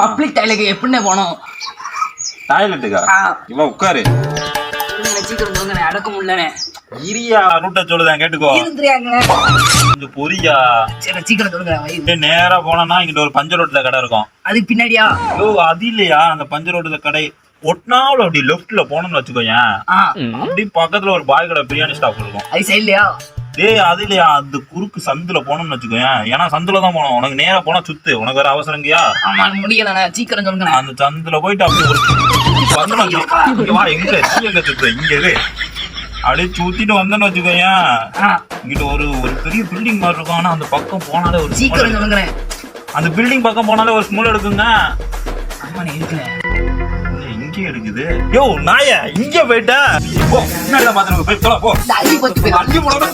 Public toilet எப்படின்னு போனோம்? டாய்லெட்டுக்கா? இவன் உட்காரு. சீக்கிரம் சொல்லுங்க, அடக்க முடியலனே. இரியா ரூட்ட சொல்லுதான் கேட்டுக்கோ. கொஞ்சம் பொரியா. சரி சீக்கிரம் சொல்லுங்க. நேரா போனா இங்கிட்ட ஒரு பஞ்சர் ரோட்ல கடை இருக்கும். அதுக்கு பின்னாடியா? ஐயோ அது இல்லையா, அந்த பஞ்சர் ரோட்ல கடை ஒட்டினாலும் அப்படி லெஃப்ட்ல போனோம்னு வச்சுக்கோயேன், அப்படி பக்கத்துல ஒரு பாய் கடை பிரியாணி ஸ்டாப் இருக்கும். அது சைட்லயா? டேய் அது இல்லையா, அந்த குறுக்கு சந்துல போனோம்னு வச்சுக்கோயேன். ஏன்னா சந்துல தான் போனோம், உனக்கு நேரா போனா சுத்து, உனக்கு வேற அவசரங்கயா? ஆமா முடியல, சீக்கிரம் சொல்லுங்க. அந்த சந்துல போயிட்டு அப்படி ஒரு வா, எங்க சுத்து இங்க இரு, அப்படியே சுத்திட்டு வந்தோன்னு வச்சுக்கோயேன், இங்கிட்ட ஒரு பெரிய பில்டிங் மாதிரி இருக்கும். ஆனா அந்த பக்கம் போனாலே ஒரு சீக்கிரம் சொல்லுங்க. அந்த பில்டிங் பக்கம் போனாலே ஒரு ஸ்மூல் எடுக்குங்க. ஆமா இருக்குல, இங்கே இருக்குது. யோ நாய, இங்க போயிட்ட போ, என்ன பாத்துட்டு போய் போ. அள்ளி போட்டு அள்ளி போடா,